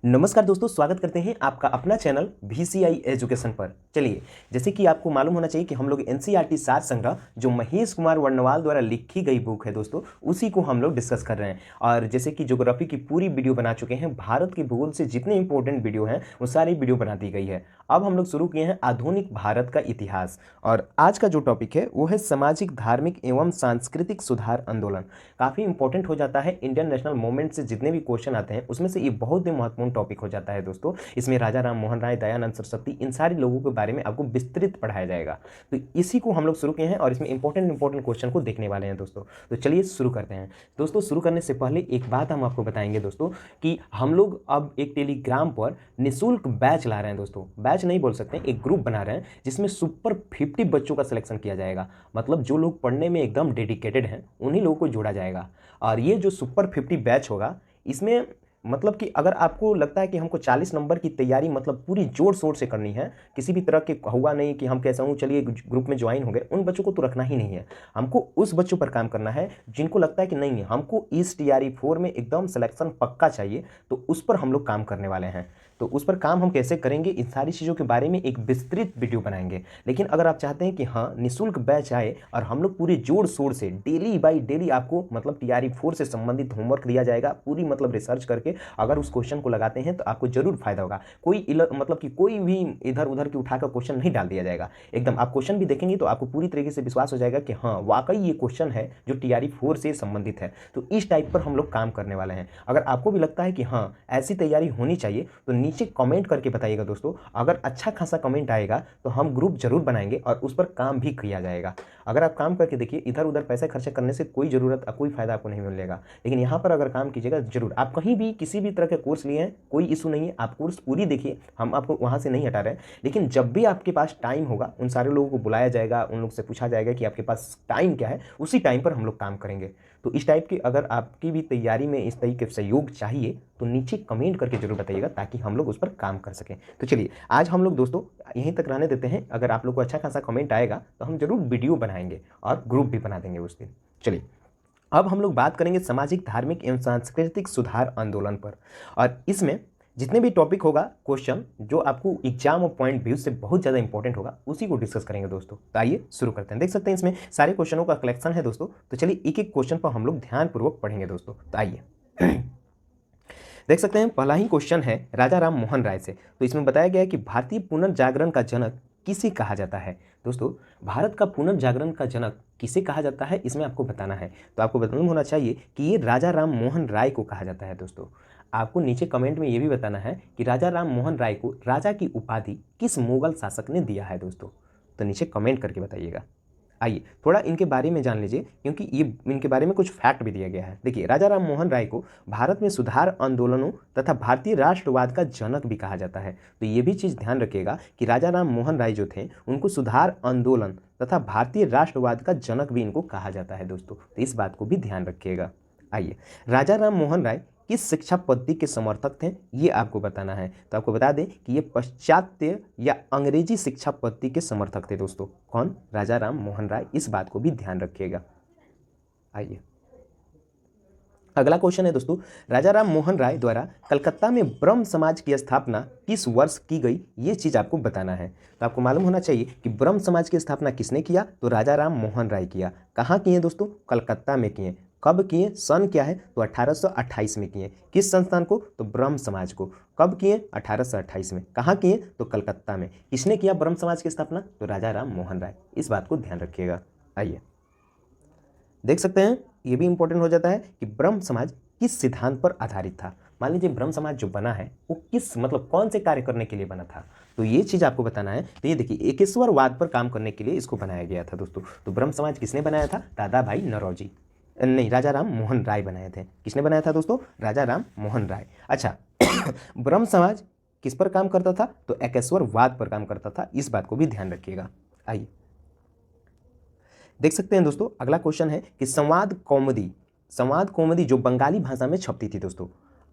नमस्कार दोस्तों, स्वागत करते हैं आपका अपना चैनल VCI एजुकेशन पर। चलिए, जैसे कि आपको मालूम होना चाहिए कि हम लोग NCERT सार संग्रह जो महेश कुमार वर्णवाल द्वारा लिखी गई बुक है दोस्तों, उसी को हम लोग डिस्कस कर रहे हैं। और जैसे कि ज्योग्राफी की पूरी वीडियो बना चुके हैं, भारत के भूगोल से जितने इंपॉर्टेंट वीडियो हैं वो सारी वीडियो बना दी गई है। अब हम लोग शुरू किए हैं आधुनिक भारत का इतिहास, और आज का जो टॉपिक है वो है सामाजिक, धार्मिक एवं सांस्कृतिक सुधार आंदोलन। काफ़ी इंपॉर्टेंट हो जाता है। इंडियन नेशनल मूवमेंट से जितने भी क्वेश्चन आते हैं उसमें से ये बहुत ही महत्वपूर्ण टॉपिक हो जाता है दोस्तों। इसमें राजा राम मोहन राय, दयानंद सरस्वती, इन सारे लोगों के बारे में आपको विस्तृत पढ़ाया जाएगा। तो इसी को हम लोग शुरू किए हैं और इसमें इंपॉर्टेंट क्वेश्चन को देखने वाले हैं दोस्तों। तो चलिए शुरू करते हैं दोस्तों। शुरू करने से पहले एक बात हम आपको बताएंगे दोस्तों कि हम लोग अब एक टेलीग्राम पर निःशुल्क बैच ला रहे हैं दोस्तों। बैच नहीं बोल सकते, एक ग्रुप बना रहे हैं जिसमें सुपर 50 बच्चों का सिलेक्शन किया जाएगा। मतलब जो लोग पढ़ने में एकदम डेडिकेटेड हैं उन्हीं लोगों को जोड़ा जाएगा। और ये जो सुपर 50 बैच होगा, इसमें मतलब कि अगर आपको लगता है कि हमको 40 नंबर की तैयारी मतलब पूरी जोर शोर से करनी है, किसी भी तरह के हुआ नहीं कि हम कैसा हूँ चलिए ग्रुप में ज्वाइन हो गए, उन बच्चों को तो रखना ही नहीं है। हमको उस बच्चों पर काम करना है जिनको लगता है कि नहीं है, हमको इस TRE 4 में एकदम सिलेक्शन पक्का चाहिए, तो उस पर हम लोग काम करने वाले हैं। तो उस पर काम हम कैसे करेंगे, इन सारी चीज़ों के बारे में एक विस्तृत वीडियो बनाएंगे। लेकिन अगर आप चाहते हैं कि हाँ निःशुल्क बैच आए और हम लोग पूरे जोर शोर से डेली बाई डेली आपको मतलब TRE 4 से संबंधित होमवर्क दिया जाएगा, पूरी मतलब रिसर्च करके अगर उस क्वेश्चन को लगाते हैं तो आपको जरूर फायदा होगा। मतलब कि कोई भी इधर उधर की उठाकर क्वेश्चन नहीं डाल दिया जाएगा। एकदम आप क्वेश्चन भी देखेंगे तो आपको पूरी तरीके से विश्वास हो जाएगा कि हाँ वाकई ये क्वेश्चन है जो TRE 4 से संबंधित है। तो इस टाइप पर हम लोग काम करने वाले हैं। अगर आपको भी लगता है कि हाँ ऐसी तैयारी होनी चाहिए तो नीचे कमेंट करके बताइएगा दोस्तों। अगर अच्छा खासा कमेंट आएगा तो हम ग्रुप जरूर बनाएंगे और उस पर काम भी किया जाएगा। अगर आप काम करके देखिए, इधर उधर पैसे खर्च करने से कोई ज़रूरत कोई फायदा आपको नहीं मिलेगा। लेकिन यहाँ पर अगर काम कीजिएगा जरूर। आप कहीं भी किसी भी तरह के कोर्स लिए हैं कोई इशू नहीं है, आप कोर्स पूरी देखिए, हम आपको वहाँ से नहीं हटा रहे हैं। लेकिन जब भी आपके पास टाइम होगा उन सारे लोगों को बुलाया जाएगा, उन लोग से पूछा जाएगा कि आपके पास टाइम क्या है, उसी टाइम पर हम लोग काम करेंगे। तो इस टाइप की अगर आपकी भी तैयारी में इस तरीके से सहयोग चाहिए तो नीचे कमेंट करके जरूर बताइएगा ताकि हम लोग उस पर काम कर सकें। तो चलिए आज हम लोग दोस्तों यहीं तक रहने देते हैं। अगर आप लोग को अच्छा खासा कमेंट आएगा तो हम जरूर वीडियो बनाएंगे और ग्रुप भी बना देंगे उस दिन। चलिए अब हम लोग बात करेंगे सामाजिक, धार्मिक एवं सांस्कृतिक सुधार आंदोलन पर। और इसमें जितने भी टॉपिक होगा, क्वेश्चन जो आपको एग्जाम और पॉइंट व्यू से बहुत ज़्यादा इंपॉर्टेंट होगा, उसी को डिस्कस करेंगे दोस्तों। तो आइए शुरू करते हैं। देख सकते हैं इसमें सारे क्वेश्चनों का कलेक्शन है दोस्तों। तो चलिए एक एक क्वेश्चन पर हम लोग ध्यानपूर्वक पढ़ेंगे दोस्तों। तो आइए देख सकते हैं पहला ही क्वेश्चन है राजा राम मोहन राय से। तो इसमें बताया गया है कि भारतीय पुनर्जागरण का जनक किसे कहा जाता है। दोस्तों भारत का पुनर्जागरण का जनक किसे कहा जाता है, इसमें आपको बताना है। तो आपको मालूम होना चाहिए कि ये राजा राम मोहन राय को कहा जाता है दोस्तों। आपको नीचे कमेंट में ये भी बताना है कि राजा राम मोहन राय को राजा की उपाधि किस मुगल शासक ने दिया है दोस्तों। तो नीचे कमेंट करके बताइएगा। आइए थोड़ा इनके बारे में जान लीजिए, क्योंकि ये इनके बारे में कुछ फैक्ट भी दिया गया है। देखिए राजा राम मोहन राय को भारत में सुधार आंदोलनों तथा भारतीय राष्ट्रवाद का जनक भी कहा जाता है। तो ये भी चीज़ ध्यान रखिएगा कि राजा राम मोहन राय जो थे उनको सुधार आंदोलन तथा भारतीय राष्ट्रवाद का जनक भी इनको कहा जाता है दोस्तों। तो इस बात को भी ध्यान रखिएगा। आइए राजा राम मोहन राय किस शिक्षा पद्धति के समर्थक थे, ये आपको बताना है। तो आपको बता दें कि ये पाश्चात्य या अंग्रेजी शिक्षा पद्धति के समर्थक थे दोस्तों। कौन? राजा राम मोहन राय। इस बात को भी ध्यान रखिएगा। आइए अगला क्वेश्चन है दोस्तों, राजा राम मोहन राय द्वारा कलकत्ता में ब्रह्म समाज की स्थापना किस वर्ष की गई, ये चीज़ आपको बताना है। तो आपको मालूम होना चाहिए कि ब्रह्म समाज की स्थापना किसने किया, तो राजा राम मोहन राय किया। कहाँ किए दोस्तों? कलकत्ता में किए। कब किए? सन क्या है? तो 1828 में किए। किस संस्थान को? तो ब्रह्म समाज को। कब किए? 1828 में। कहाँ किए? तो कलकत्ता में। किसने किया ब्रह्म समाज की स्थापना? तो राजा राम मोहन राय। इस बात को ध्यान रखिएगा। आइए देख सकते हैं ये भी इंपॉर्टेंट हो जाता है कि ब्रह्म समाज किस सिद्धांत पर आधारित था। मान लीजिए ब्रह्म समाज जो बना है वो किस मतलब कौन से कार्य करने के लिए बना था, तो ये चीज़ आपको बताना है। तो ये देखिए एकेश्वरवाद पर काम करने के लिए इसको बनाया गया था दोस्तों। तो ब्रह्म समाज किसने बनाया था? दादा भाई नौरोजी, नहीं राजा राम मोहन राय बनाए थे। किसने बनाया था दोस्तों? राजा राम मोहन राय। अच्छा ब्रह्म समाज किस पर काम करता था? तो एकेश्वरवाद पर काम करता था। इस बात को भी ध्यान रखिएगा। आइए देख सकते हैं दोस्तों अगला क्वेश्चन है कि संवाद कौमुदी जो बंगाली भाषा में छपती थी दोस्तों,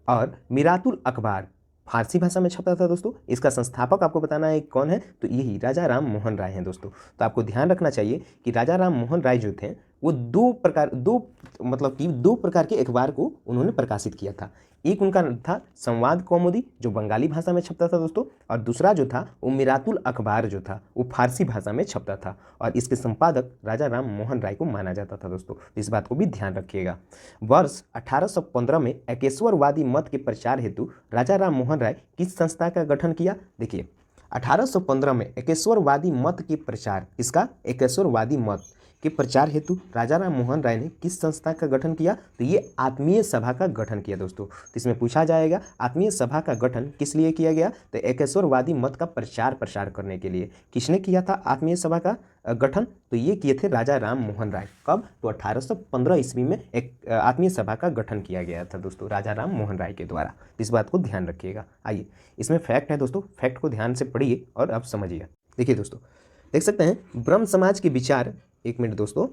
और मिरातुल अखबार फारसी भाषा में छपता था दोस्तों, इसका संस्थापक आपको बताना है कौन है, तो यही राजा राम मोहन राय हैं दोस्तों। तो आपको ध्यान रखना चाहिए कि राजा राम मोहन राय जो थे वो दो प्रकार के अखबार को उन्होंने प्रकाशित किया था। एक उनका था संवाद कौमुदी जो बंगाली भाषा में छपता था दोस्तों, और दूसरा जो था वो मिरातुल अखबार जो था वो फारसी भाषा में छपता था, और इसके संपादक राजा राम मोहन राय को माना जाता था दोस्तों। इस बात को भी ध्यान रखिएगा। वर्ष 1815 में एकेश्वरवादी मत के प्रचार हेतु राजा राम मोहन राय किस संस्था का गठन किया? देखिए 1815 में एकेश्वरवादी मत के प्रचार, इसका एकेश्वरवादी मत के प्रचार हेतु राजा राम मोहन राय ने किस संस्था का गठन किया? तो ये आत्मीय सभा का गठन किया दोस्तों। तो इसमें पूछा जाएगा आत्मीय सभा का गठन किस लिए किया गया? तो एकेश्वरवादी मत का प्रसार करने के लिए। किसने किया था आत्मीय सभा का गठन? तो ये किए थे राजा राम मोहन राय। कब? तो 1815 ईस्वी में एक आत्मीय सभा का गठन किया गया था दोस्तों राजा राम मोहन राय के द्वारा। इस बात को ध्यान रखिएगा। आइए इसमें फैक्ट है दोस्तों, फैक्ट को ध्यान से पढ़िए और अब समझिए। देखिए दोस्तों, देख सकते हैं ब्रह्म समाज के विचार, एक मिनट दोस्तों,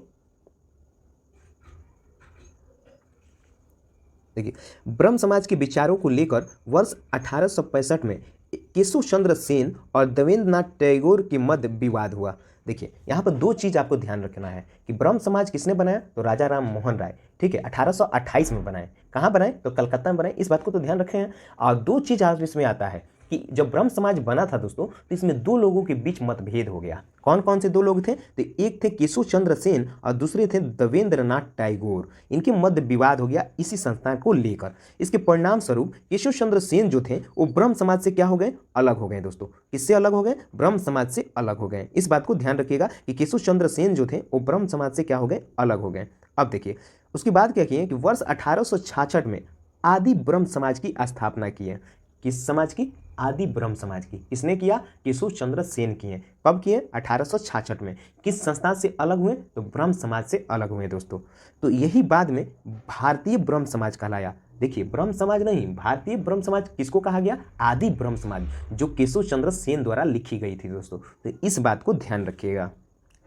देखिए ब्रह्म समाज के विचारों को लेकर वर्ष 1865 में केशव चंद्र सेन और देवेंद्रनाथ टैगोर के मध्य विवाद हुआ। देखिए यहाँ पर दो चीज आपको ध्यान रखना है कि ब्रह्म समाज किसने बनाया? तो राजा राम मोहन राय, ठीक है, 1828 में बनाए। कहाँ बनाए? तो कलकत्ता में बनाए। इस बात को तो ध्यान रखे हैं। और दो चीज आज इसमें आता है कि जब ब्रह्म समाज बना था दोस्तों तो इसमें दो लोगों के बीच मतभेद हो गया। कौन कौन से दो लोग थे? तो एक थे केशव चंद्र सेन और दूसरे थे देवेंद्रनाथ टैगोर। इनके मध्य विवाद हो गया इसी संस्था को लेकर। इसके परिणाम स्वरूप केशव चंद्र सेन जो थे वो ब्रह्म समाज से क्या हो गए? अलग हो गए दोस्तों। किससे अलग हो गए? ब्रह्म समाज से अलग हो गए। इस बात को ध्यान रखिएगा कि केशव चंद्र सेन जो थे वो ब्रह्म समाज से क्या हो गए? अलग हो गए। अब देखिए उसके बाद क्या किए कि वर्ष 1866 में आदि ब्रह्म समाज की स्थापना की है। किस समाज की? आदि ब्रह्म समाज की। किसने किया? केशव चंद्र सेन किए। कब किए? 1866 में। किस संस्था से अलग हुए? तो ब्रह्म समाज से अलग हुए दोस्तों। तो यही बाद में भारतीय ब्रह्म समाज कहलाया। देखिए ब्रह्म समाज नहीं, भारतीय ब्रह्म समाज किसको कहा गया? आदि ब्रह्म समाज, जो केशव चंद्र सेन द्वारा लिखी गई थी दोस्तों। तो इस बात को ध्यान रखिएगा।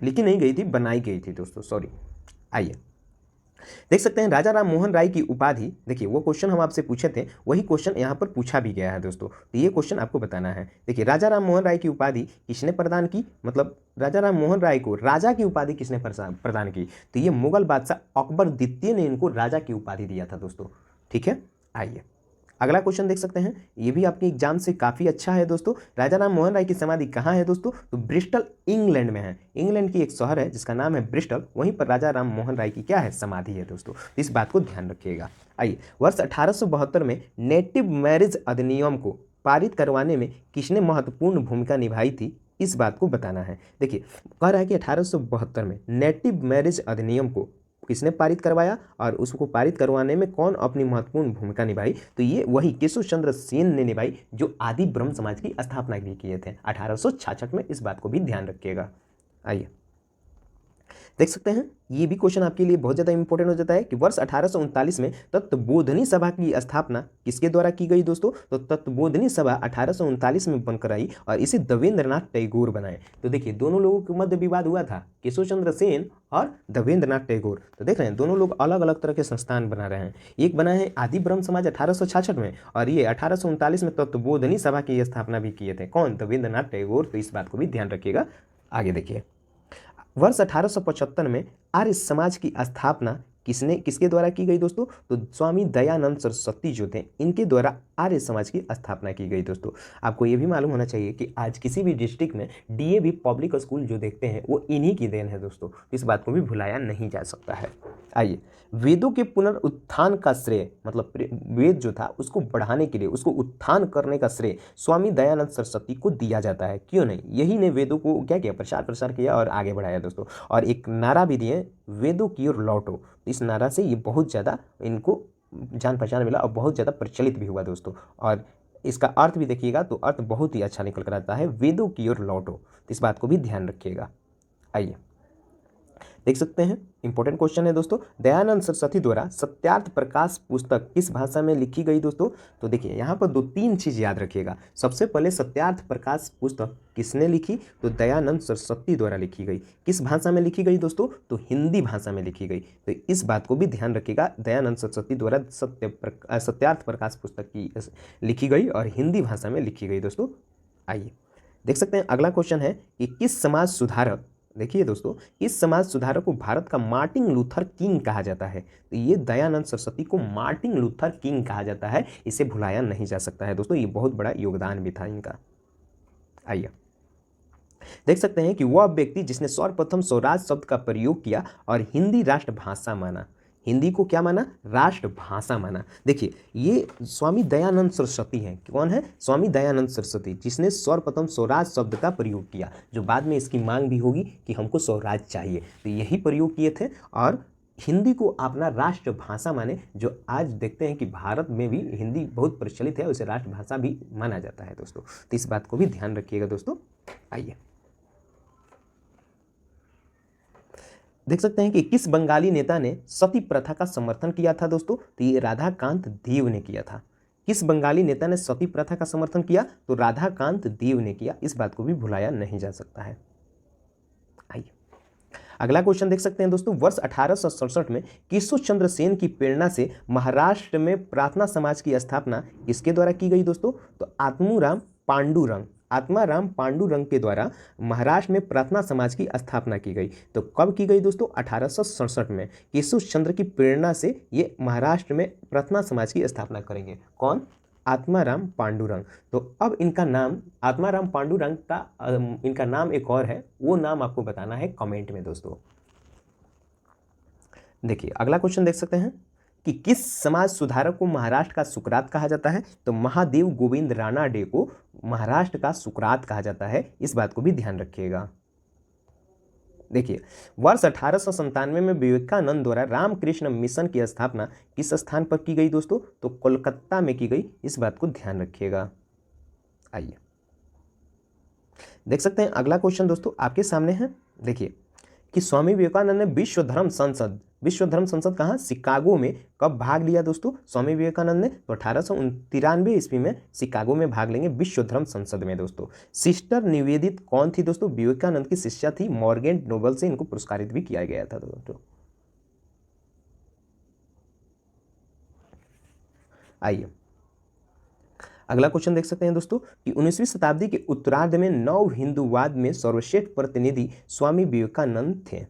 लिखी नहीं गई थी, बनाई गई थी दोस्तों, सॉरी। आइए देख सकते हैं राजा राम मोहन राय की उपाधि। देखिए वो क्वेश्चन हम आपसे पूछे थे, वही क्वेश्चन यहाँ पर पूछा भी गया है दोस्तों। तो ये क्वेश्चन आपको बताना है। देखिए राजा राम मोहन राय की उपाधि किसने प्रदान की? मतलब राजा राम मोहन राय को राजा की उपाधि किसने प्रदान की? तो ये मुगल बादशाह अकबर द्वितीय ने इनको राजा की उपाधि दिया था दोस्तों। ठीक है, आइए अगला क्वेश्चन देख सकते हैं। ये भी आपके एग्जाम से काफ़ी अच्छा है दोस्तों। राजा राम मोहन राय की समाधि कहाँ है दोस्तों? तो ब्रिस्टल इंग्लैंड में है। इंग्लैंड की एक शहर है जिसका नाम है ब्रिस्टल, वहीं पर राजा राम मोहन राय की क्या है? समाधि है दोस्तों। इस बात को ध्यान रखिएगा। आइए वर्ष 1872 में नेटिव मैरिज अधिनियम को पारित करवाने में किसने महत्वपूर्ण भूमिका निभाई थी? इस बात को बताना है। देखिए कह रहा है कि 1872 में नेटिव मैरिज अधिनियम को किसने पारित करवाया और उसको पारित करवाने में कौन अपनी महत्वपूर्ण भूमिका निभाई? तो ये वही केशव चंद्र सेन ने निभाई, जो आदि ब्रह्म समाज की स्थापना भी किए थे 1866 में। इस बात को भी ध्यान रखिएगा। आइए देख सकते हैं ये भी क्वेश्चन आपके लिए बहुत ज़्यादा इंपॉर्टेंट हो जाता है कि वर्ष 1839 में तत्वबोधनी सभा की स्थापना किसके द्वारा की गई दोस्तों? तो तत्वबोधनी सभा 1839 में बनकर आई और इसे देवेंद्रनाथ टैगोर बनाए। तो देखिए दोनों लोगों के मध्य विवाद हुआ था, केशव चंद्र सेन और देवेंद्रनाथ टैगोर। तो देख रहे हैं दोनों लोग अलग अलग तरह के संस्थान बना रहे हैं। एक बना है आदि ब्रह्म समाज 1866 में, और ये 1839 में तत्वबोधनी सभा की स्थापना भी किए थे। कौन? देवेंद्रनाथ टैगोर। तो इस बात को भी ध्यान रखिएगा। आगे देखिए वर्ष 1875 में आर्य समाज की स्थापना किसके द्वारा की गई दोस्तों? तो स्वामी दयानंद सरस्वती जो थे इनके द्वारा आर्य समाज की स्थापना की गई दोस्तों। आपको ये भी मालूम होना चाहिए कि आज किसी भी डिस्ट्रिक्ट में डीएवी पब्लिक स्कूल जो देखते हैं वो इन्हीं की देन है दोस्तों। इस बात को भी भुलाया नहीं जा सकता है। आइए वेदों के पुनरुत्थान का श्रेय, मतलब वेद जो था उसको बढ़ाने के लिए, उसको उत्थान करने का श्रेय स्वामी दयानंद सरस्वती को दिया जाता है। क्यों नहीं? यही ने वेदों को क्या किया? प्रसार किया और आगे बढ़ाया दोस्तों। और एक नारा भी दिए, वेदों की ओर लौटो। इस नारा से ये बहुत ज़्यादा इनको जान पहचान मिला और बहुत ज़्यादा प्रचलित भी हुआ दोस्तों। और इसका अर्थ भी देखिएगा तो अर्थ बहुत ही अच्छा निकल कर आता है, वेदों की ओर लौटो। इस बात को भी ध्यान रखिएगा। आइए देख सकते हैं इंपॉर्टेंट क्वेश्चन है दोस्तों। दयानंद सरस्वती द्वारा सत्यार्थ प्रकाश पुस्तक किस भाषा में लिखी गई दोस्तों? तो देखिए यहाँ पर 2-3 चीज़ याद रखिएगा। सबसे पहले सत्यार्थ प्रकाश पुस्तक किसने लिखी? तो दयानंद सरस्वती द्वारा लिखी गई। किस भाषा में लिखी गई दोस्तों? तो हिंदी भाषा में लिखी गई। तो इस बात को भी ध्यान रखिएगा, दयानंद सरस्वती द्वारा सत्यार्थ प्रकाश पुस्तक की लिखी गई और हिंदी भाषा में लिखी गई दोस्तों। आइए देख सकते हैं अगला क्वेश्चन है कि किस समाज सुधारक देखिए दोस्तों, इस समाज सुधारक को भारत का मार्टिन लूथर किंग कहा जाता है। तो ये दयानंद सरस्वती को मार्टिन लूथर किंग कहा जाता है, इसे भुलाया नहीं जा सकता है दोस्तों, ये बहुत बड़ा योगदान भी था इनका। आइए देख सकते हैं कि वह व्यक्ति जिसने सर्वप्रथम स्वराज शब्द का प्रयोग किया और हिंदी राष्ट्रभाषा माना। हिंदी को क्या माना? राष्ट्रभाषा माना। देखिए, ये स्वामी दयानंद सरस्वती हैं। कौन है? स्वामी दयानंद सरस्वती, जिसने सर्वप्रथम स्वराज शब्द का प्रयोग किया, जो बाद में इसकी मांग भी होगी कि हमको स्वराज चाहिए, तो यही प्रयोग किए थे और हिंदी को अपना राष्ट्रभाषा माने। जो आज देखते हैं कि भारत में भी हिंदी बहुत प्रचलित है, उसे राष्ट्रभाषा भी माना जाता है दोस्तों, तो इस बात को भी ध्यान रखिएगा दोस्तों। आइए देख सकते हैं कि किस बंगाली नेता ने सती प्रथा का समर्थन किया था दोस्तों? तो ये राधाकांत देव ने किया था। किस बंगाली नेता ने सती प्रथा का समर्थन किया? तो राधाकांत देव ने किया। इस बात को भी भुलाया नहीं जा सकता है। आइए अगला क्वेश्चन देख सकते हैं दोस्तों। वर्ष 1867 में केशव चंद्र सेन की प्रेरणा से महाराष्ट्र में प्रार्थना समाज की स्थापना किसके द्वारा की गई दोस्तों? तो आत्माराम पांडुरंग के द्वारा महाराष्ट्र में प्रार्थना समाज की स्थापना की गई। तो कब की गई दोस्तों? 1867 में। केशव चंद्र की प्रेरणा से ये महाराष्ट्र में प्रार्थना समाज की स्थापना करेंगे। कौन? आत्माराम पांडुरंग। तो अब इनका नाम, आत्माराम पांडुरंग का इनका नाम एक और है, वो नाम आपको बताना है कमेंट में दोस्तों। देखिए अगला क्वेश्चन देख सकते हैं कि किस समाज सुधारक को महाराष्ट्र का सुकरात कहा जाता है? तो महादेव गोविंद रानाडे को महाराष्ट्र का सुकरात कहा जाता है। इस बात को भी ध्यान रखिएगा। देखिए, वर्ष 1897 में विवेकानंद द्वारा रामकृष्ण मिशन की स्थापना किस स्थान पर की गई दोस्तों? तो कोलकाता में की गई। इस बात को ध्यान रखिएगा। आइए देख सकते हैं अगला क्वेश्चन दोस्तों आपके सामने है। देखिए कि स्वामी विवेकानंद ने विश्व धर्म संसद कहाँ? शिकागो में कब भाग लिया दोस्तों? स्वामी विवेकानंद ने तो 1893 ईस्वी में शिकागो में भाग लेंगे विश्व धर्म संसद में दोस्तों। सिस्टर निवेदित कौन थी दोस्तों? विवेकानंद की शिष्या थी। मॉर्गन नोबल से इनको पुरस्कारित भी किया गया था दोस्तों। आइए अगला क्वेश्चन देख सकते हैं दोस्तों कि 19वीं शताब्दी के उत्तरार्ध में नव हिंदूवाद में सर्वश्रेष्ठ प्रतिनिधि स्वामी विवेकानंद थे।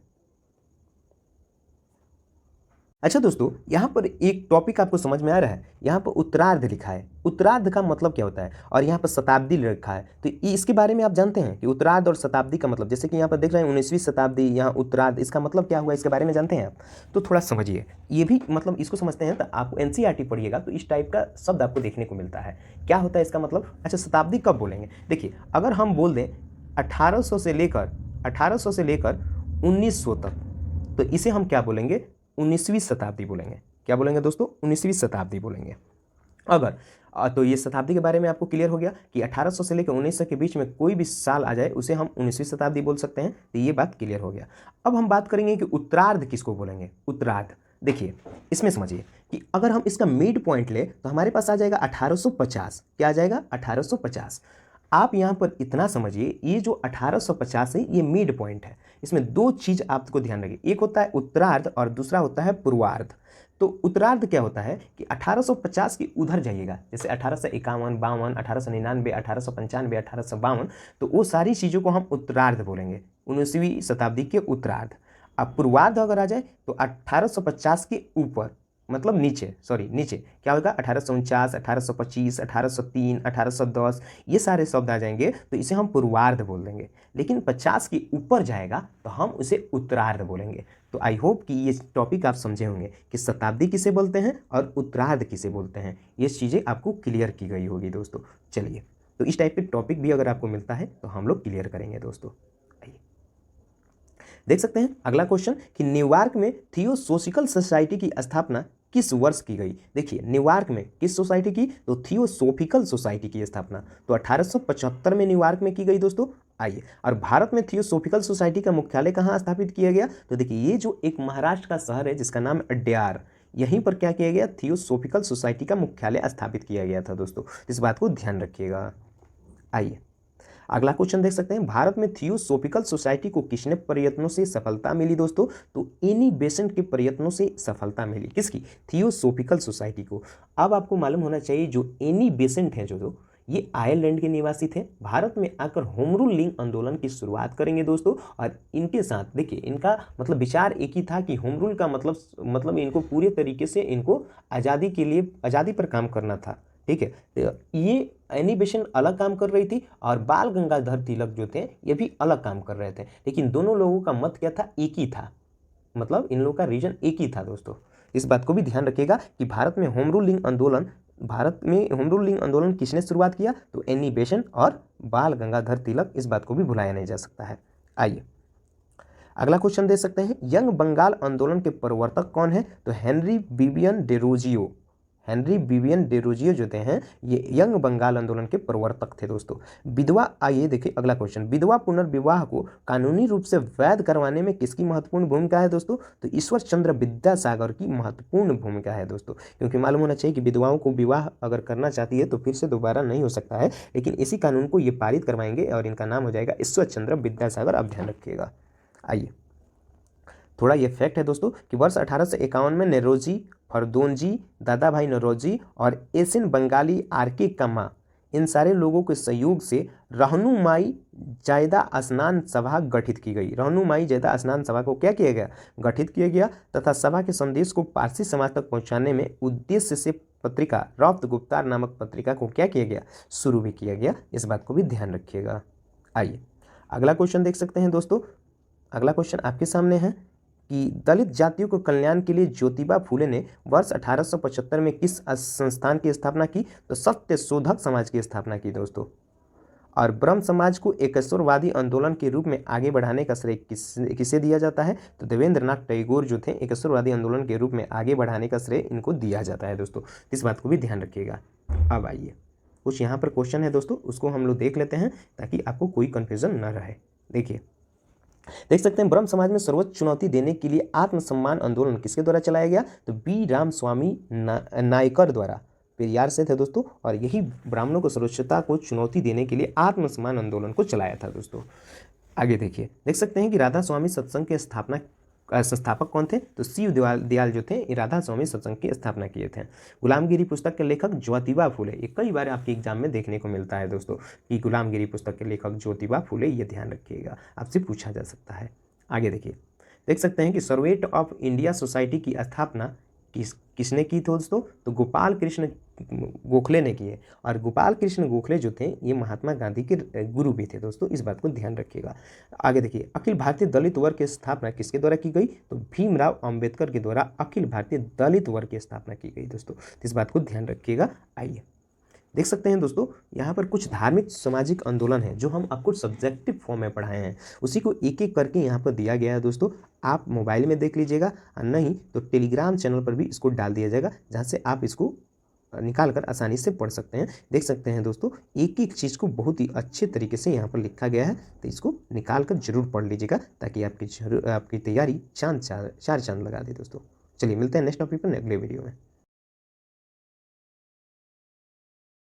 अच्छा दोस्तों, यहाँ पर एक टॉपिक आपको समझ में आ रहा है। यहाँ पर उत्तरार्ध लिखा है। उत्तरार्ध का मतलब क्या होता है? और यहाँ पर शताब्दी लिखा है। तो इसके बारे में आप जानते हैं कि उत्तरार्ध और शताब्दी का मतलब, जैसे कि यहाँ पर देख रहे हैं 19वीं शताब्दी, यहाँ उत्तरार्ध, इसका मतलब क्या हुआ? इसके बारे में जानते हैं आप? तो थोड़ा समझिए, ये भी मतलब इसको समझते हैं तो आप NCERT पढ़िएगा तो इस टाइप का शब्द आपको देखने को मिलता है। क्या होता है इसका मतलब? अच्छा, शताब्दी कब बोलेंगे? देखिए, अगर हम बोल दें 1800 से लेकर 1900 तक, तो इसे हम क्या बोलेंगे? 19वीं शताब्दी बोलेंगे। क्या बोलेंगे दोस्तों? 19वीं शताब्दी बोलेंगे। अगर तो ये शताब्दी के बारे में आपको क्लियर हो गया कि 1800 से लेकर 1900 के बीच में कोई भी साल आ जाए उसे हम 19वीं शताब्दी बोल सकते हैं। तो ये बात क्लियर हो गया। अब हम बात करेंगे कि उत्तरार्ध किसको बोलेंगे? उत्तरार्ध देखिए, इसमें समझिए कि अगर हम इसका मिड पॉइंट ले तो हमारे पास आ जाएगा 1850। क्या आ जाएगा? 1850। आप यहाँ पर इतना समझिए, ये जो 1850 है ये मिड पॉइंट है। इसमें दो चीज आपको ध्यान रखिए, एक होता है उत्तरार्ध और दूसरा होता है पूर्वार्ध। तो उत्तरार्ध क्या होता है कि 1850 की उधर जाइएगा, जैसे 1851, 52, 1899, 1895, 1852, तो वो सारी चीज़ों को हम उत्तरार्ध बोलेंगे, 19वीं शताब्दी के उत्तरार्ध। अब पूर्वार्ध अगर आ जाए तो 1850 के ऊपर, मतलब नीचे क्या होगा? 1849, 1825, 1803, 1810, ये सारे शब्द आ जाएंगे तो इसे हम पूर्वार्ध बोल देंगे। लेकिन 50 के ऊपर जाएगा तो हम उसे उत्तरार्ध बोलेंगे। तो आई होप कि ये टॉपिक आप समझे होंगे कि शताब्दी किसे बोलते हैं और उत्तरार्ध किसे बोलते हैं। ये चीज़ें आपको क्लियर की गई होगी दोस्तों। चलिए, तो इस टाइप के टॉपिक भी अगर आपको मिलता है तो हम लोग क्लियर करेंगे दोस्तों। देख सकते हैं अगला क्वेश्चन कि न्यूयॉर्क में थियोसोफिकल सोसाइटी की स्थापना किस वर्ष की गई? देखिए, न्यूयॉर्क में किस सोसाइटी की? तो थियोसोफिकल सोसाइटी की स्थापना तो 1875 में न्यूयॉर्क में की गई दोस्तों। आइए, और भारत में थियोसोफिकल सोसाइटी का मुख्यालय कहाँ स्थापित किया गया? तो देखिए, ये जो एक महाराष्ट्र का शहर है जिसका नाम अड्यार, यहीं पर क्या किया गया? थियोसोफिकल सोसाइटी का मुख्यालय स्थापित किया गया था दोस्तों। इस बात को ध्यान रखिएगा। आइए अगला क्वेश्चन देख सकते हैं, भारत में थियोसोफिकल सोसाइटी को किसने प्रयत्नों से सफलता मिली दोस्तों? तो एनी बेसेंट के प्रयत्नों से सफलता मिली। किसकी? थियोसोफिकल सोसाइटी को। अब आपको मालूम होना चाहिए जो एनी बेसेंट है, जो ये आयरलैंड के निवासी थे। भारत में आकर होम रूल लिंग आंदोलन की शुरुआत करेंगे दोस्तों। और इनके साथ देखिए इनका मतलब विचार एक ही था कि होम रूल का मतलब इनको पूरे तरीके से इनको आज़ादी के लिए आज़ादी पर काम करना था। ठीक है, तो ये एनी बेसेंट अलग काम कर रही थी और बाल गंगाधर तिलक जो थे ये भी अलग काम कर रहे थे, लेकिन दोनों लोगों का मत क्या था, एक ही था, मतलब इन लोगों का रीजन एक ही था दोस्तों। इस बात को भी ध्यान रखिएगा कि भारत में होम रूल लिंग आंदोलन किसने शुरुआत किया, तो एनी बेसेंट और बाल गंगाधर तिलक। इस बात को भी भुलाया नहीं जा सकता है। आइए अगला क्वेश्चन दे सकते हैं, यंग बंगाल आंदोलन के प्रवर्तक कौन है, तो Henry Vivian Derozio. Henry Vivian Derozio जो थे हैं ये यंग बंगाल आंदोलन के प्रवर्तक थे दोस्तों। विधवा, आइए देखिए अगला क्वेश्चन, विधवा पुनर्विवाह को कानूनी रूप से वैध करवाने में किसकी महत्वपूर्ण भूमिका है दोस्तों, तो ईश्वर चंद्र विद्यासागर की महत्वपूर्ण भूमिका है दोस्तों। क्योंकि मालूम होना चाहिए कि विधवाओं को विवाह अगर करना चाहती है तो फिर से दोबारा नहीं हो सकता है, लेकिन इसी कानून को ये पारित करवाएंगे और इनका नाम हो जाएगा ईश्वर चंद्र विद्यासागर। आप ध्यान रखिएगा। आइए थोड़ा ये फैक्ट है दोस्तों कि वर्ष 1851 में नेरोजी, फरदोनजी, दादा भाई नौरोजी और एसिन बंगाली आरके कम्मा, इन सारे लोगों के सहयोग से रहनुमाई जायदा स्नान सभा गठित की गई। रहनुमाई जायदा स्नान सभा को क्या किया गया, गठित किया गया, तथा सभा के संदेश को पारसी समाज तक पहुंचाने में उद्देश्य से पत्रिका रफ्त गुप्तार नामक पत्रिका को क्या किया गया, शुरू भी किया गया। इस बात को भी ध्यान रखिएगा। आइए अगला क्वेश्चन देख सकते हैं दोस्तों। अगला क्वेश्चन आपके सामने है कि दलित जातियों के कल्याण के लिए ज्योतिबा फूले ने वर्ष 1875 में किस संस्थान की स्थापना की, तो सत्य शोधक समाज की स्थापना की दोस्तों। और ब्रह्म समाज को एकेश्वरवादी आंदोलन के रूप में आगे बढ़ाने का श्रेय किसे दिया जाता है, तो देवेंद्रनाथ टैगोर जो थे एकेश्वरवादी आंदोलन के रूप में आगे बढ़ाने का श्रेय इनको दिया जाता है दोस्तों। इस बात को भी ध्यान रखिएगा। अब आइए कुछ यहाँ पर क्वेश्चन है दोस्तों, उसको हम लोग देख लेते हैं ताकि आपको कोई कन्फ्यूजन न रहे। देखिए देख सकते हैं ब्रह्म समाज में सर्वोच्च चुनौती देने के लिए आत्मसम्मान आंदोलन किसके द्वारा चलाया गया, तो बी रामस्वामी नायकर द्वारा, पेरियार से थे दोस्तों। और यही ब्राह्मणों को सर्वोच्चता को चुनौती देने के लिए आत्मसम्मान आंदोलन को चलाया था दोस्तों। आगे देखिए देख सकते हैं कि राधा स्वामी सत्संग के संस्थापक कौन थे, तो शिव दयाल जो थे ये राधा स्वामी सत्संग की स्थापना किए थे। गुलामगिरी पुस्तक के लेखक ज्योतिबा फूले, ये कई बार आपके एग्जाम में देखने को मिलता है दोस्तों कि गुलामगिरी पुस्तक के लेखक ज्योतिबा फूले, ये ध्यान रखिएगा, आपसे पूछा जा सकता है। आगे देखिए देख सकते हैं कि सर्वेट ऑफ इंडिया सोसाइटी की स्थापना किसने की थी दोस्तों, तो गोपाल कृष्ण गोखले ने की है। और गोपाल कृष्ण गोखले जो थे ये महात्मा गांधी के गुरु भी थे दोस्तों। इस बात को ध्यान रखिएगा। आगे देखिए अखिल भारतीय दलित वर्ग की स्थापना किसके द्वारा की गई, तो भीमराव अंबेडकर के द्वारा अखिल भारतीय दलित वर्ग की स्थापना की गई दोस्तों। इस बात को ध्यान रखिएगा। आइए देख सकते हैं दोस्तों यहाँ पर कुछ धार्मिक सामाजिक आंदोलन है जो हम आपको सब्जेक्टिव फॉर्म में पढ़ाए हैं, उसी को एक एक करके यहाँ पर दिया गया है दोस्तों। आप मोबाइल में देख लीजिएगा और नहीं तो टेलीग्राम चैनल पर भी इसको डाल दिया जाएगा, जहाँ से आप इसको निकाल कर आसानी से पढ़ सकते हैं। देख सकते हैं दोस्तों एक एक चीज़ को बहुत ही अच्छे तरीके से यहाँ पर लिखा गया है, तो इसको निकाल कर जरूर पढ़ लीजिएगा ताकि आपकी तैयारी चार चांद लगा दे दोस्तों। चलिए मिलते हैं नेक्स्ट टॉपिक पर अगले वीडियो में।